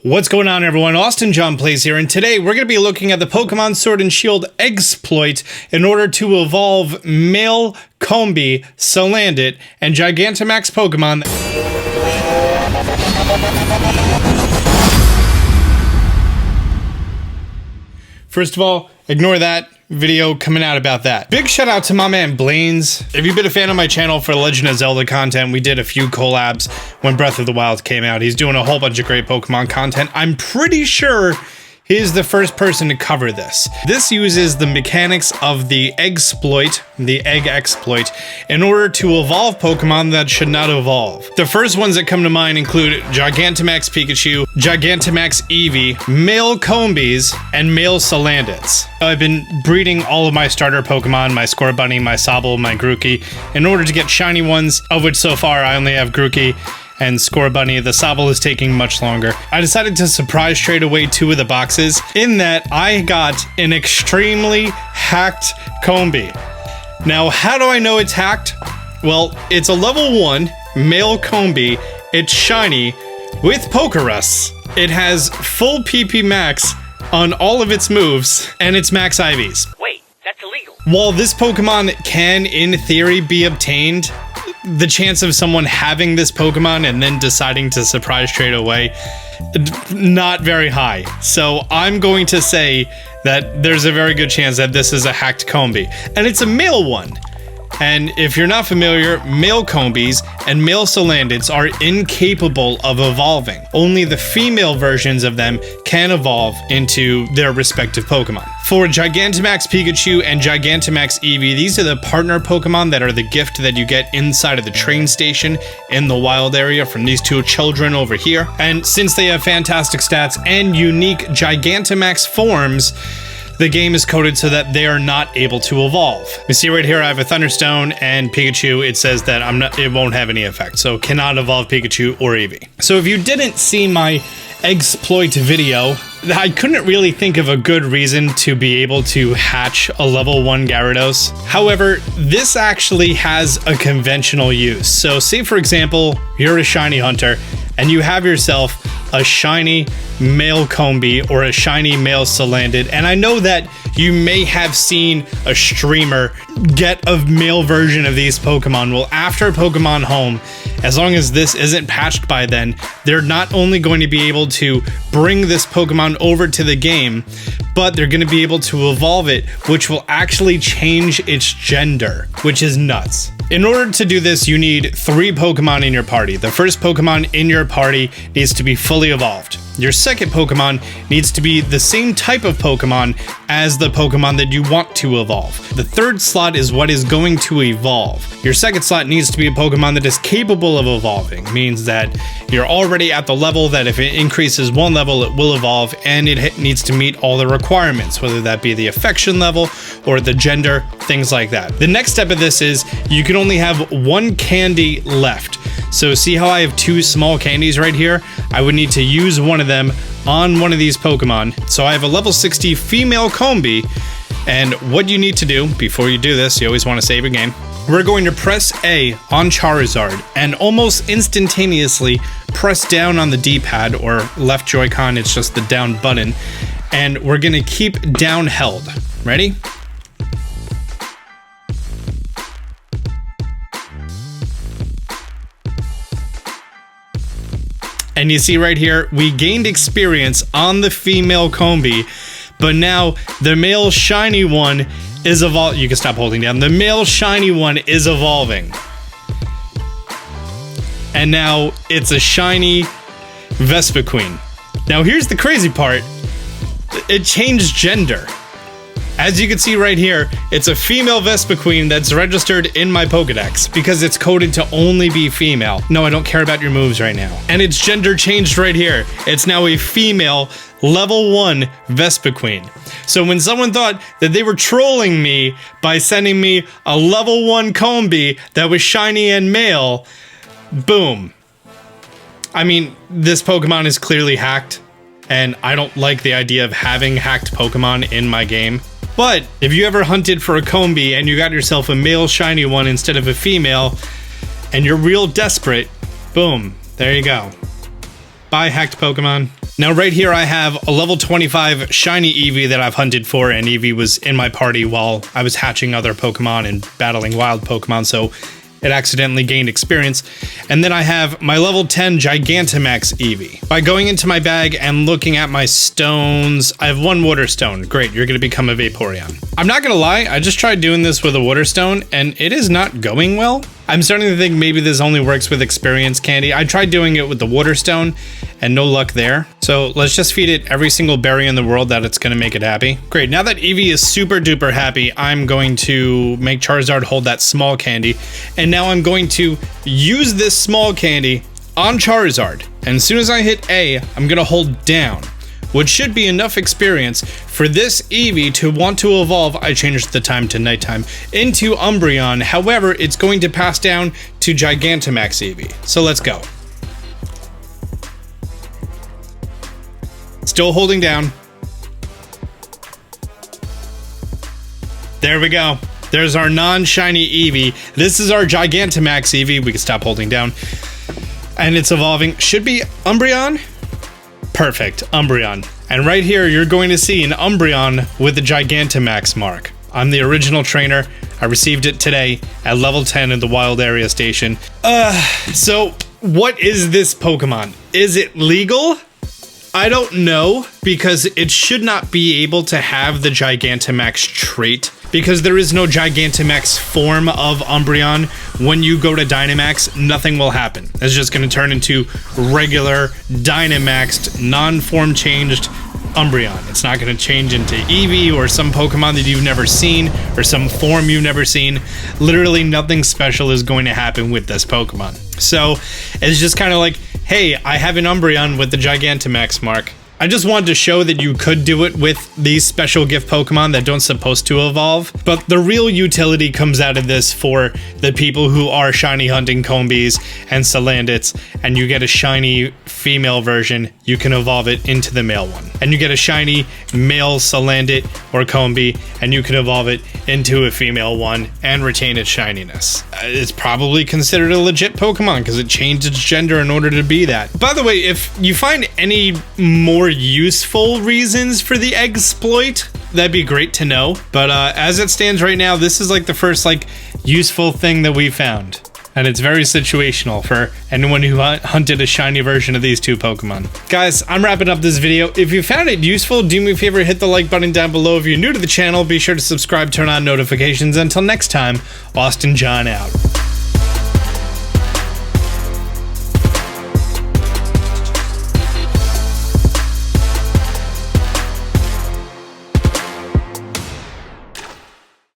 What's going on, everyone? Austin John Plays here, and today we're going to be looking at the Pokemon Sword and Shield exploit in order to evolve male Combee Salandit and Gigantamax Pokemon. First of all, ignore that video coming out about that. Big shout out to my man Blaines. If you've been a fan of my channel for Legend of Zelda content, we did a few collabs when Breath of the Wild came out. He's doing a whole bunch of great Pokemon content. I'm pretty sure he's the first person to cover this. This uses the mechanics of the exploit, the egg exploit, in order to evolve Pokemon that should not evolve. The first ones that come to mind include Gigantamax Pikachu, Gigantamax Eevee, male Combees, and male Salandits. I've been breeding all of my starter Pokemon, my Scorbunny, my Sobble, my Grookey, in order to get shiny ones, of which so far I only have Grookey and Scorbunny. The Sobble is taking much longer. I decided to surprise trade away 2 of the boxes, in that I got an extremely hacked Combee. Now, how do I know it's hacked? Well, it's a level 1 male Combee, it's shiny, with Pokerus. It has full PP max on all of its moves, and it's max IVs. Wait, that's illegal. While this Pokemon can, in theory, be obtained, the chance of someone having this Pokemon and then deciding to surprise trade away, not very high. So I'm going to say that there's a very good chance that this is a hacked Combee. And it's a male one. And if you're not familiar, male Combees and male Salandits are incapable of evolving. Only the female versions of them can evolve into their respective Pokemon. For Gigantamax Pikachu and Gigantamax Eevee, these are the partner Pokemon that are the gift that you get inside of the train station in the wild area from these 2 children over here. And since they have fantastic stats and unique Gigantamax forms, the game is coded so that they are not able to evolve. You see right here, I have a Thunderstone and Pikachu. It says that it won't have any effect, so cannot evolve Pikachu or Eevee. So if you didn't see my exploit video, I couldn't really think of a good reason to be able to hatch a level 1 Gyarados. However, this actually has a conventional use. So say, for example, you're a shiny hunter and you have yourself a shiny male Combee or a shiny male Salandit, and I know that you may have seen a streamer get a male version of these Pokemon. Well, after Pokemon Home, as long as this isn't patched by then, they're not only going to be able to bring this Pokemon over to the game, but they're going to be able to evolve it, which will actually change its gender, which is nuts. In order to do this, you need 3 Pokemon in your party. The first Pokemon in your party needs to be fully evolved. Your second Pokemon needs to be the same type of Pokemon as the Pokemon that you want to evolve. The third slot is what is going to evolve. Your second slot needs to be a Pokemon that is capable of evolving, means that you're already at the level that if it increases 1 level, it will evolve, and it needs to meet all the requirements, whether that be the affection level or the gender, things like that. The next step of this is you can only have 1 candy left. So see how I have 2 small candies right here? I would need to use one of them on one of these Pokemon. So I have a level 60 female Combee, and what you need to do before you do this, you always want to save a game. We're going to press A on Charizard and almost instantaneously press down on the D-pad, or left Joy-Con, it's just the down button, and we're going to keep down held. Ready? And you see right here, we gained experience on the female Combee, but now the male shiny one is evolving. You can stop holding down. The male shiny one is evolving. And now it's a shiny Vespiquen. Now here's the crazy part. It changed gender. As you can see right here, it's a female Vespiquen that's registered in my Pokedex because it's coded to only be female. No, I don't care about your moves right now. And its gender changed right here. It's now a female level 1 Vespiquen. So when someone thought that they were trolling me by sending me a level 1 Combee that was shiny and male, boom. I mean, this Pokemon is clearly hacked, and I don't like the idea of having hacked Pokemon in my game. But if you ever hunted for a Combee and you got yourself a male shiny one instead of a female, and you're real desperate, boom, there you go. Bye, hacked Pokemon. Now right here I have a level 25 shiny Eevee that I've hunted for, and Eevee was in my party while I was hatching other Pokemon and battling wild Pokemon, so it accidentally gained experience. And then I have my level 10 Gigantamax Eevee. By going into my bag and looking at my stones, I have 1 water stone. Great, you're gonna become a Vaporeon. I'm not gonna lie, I just tried doing this with a water stone and it is not going well. I'm starting to think maybe this only works with experience candy. I tried doing it with the water stone and no luck there. So let's just feed it every single berry in the world that it's gonna make it happy. Great, now that Eevee is super duper happy, I'm going to make Charizard hold that small candy. And now I'm going to use this small candy on Charizard. And as soon as I hit A, I'm gonna hold down, which should be enough experience for this Eevee to want to evolve. I changed the time to nighttime into Umbreon. However, it's going to pass down to Gigantamax Eevee. So let's go. Still holding down. There we go. There's our non-shiny Eevee. This is our Gigantamax Eevee. We can stop holding down. And it's evolving. Should be Umbreon. Perfect, Umbreon. And right here, you're going to see an Umbreon with the Gigantamax mark. I'm the original trainer. I received it today at level 10 in the Wild Area Station. So what is this Pokemon? Is it legal? I don't know, because it should not be able to have the Gigantamax trait, because there is no Gigantamax form of Umbreon. When you go to Dynomax, nothing will happen. It's just going to turn into regular Dynamaxed, non-form changed Umbreon. It's not going to change into Eevee or some Pokemon that you've never seen or some form you've never seen. Literally nothing special is going to happen with this Pokemon. So it's just kind of like, hey, I have an Umbreon with the Gigantamax mark. I just wanted to show that you could do it with these special gift Pokemon that don't supposed to evolve, but the real utility comes out of this for the people who are shiny hunting Combees and Salandits, and you get a shiny female version, you can evolve it into the male one. And you get a shiny male Salandit or Combee, and you can evolve it into a female one and retain its shininess. It's probably considered a legit Pokemon because it changed its gender in order to be that. By the way, if you find any more useful reasons for the exploit, that'd be great to know. But as it stands right now, this is like the first like useful thing that we found. And it's very situational for anyone who hunted a shiny version of these two Pokemon. Guys, I'm wrapping up this video. If you found it useful, do me a favor, hit the like button down below. If you're new to the channel, be sure to subscribe, turn on notifications. Until next time, Austin John out.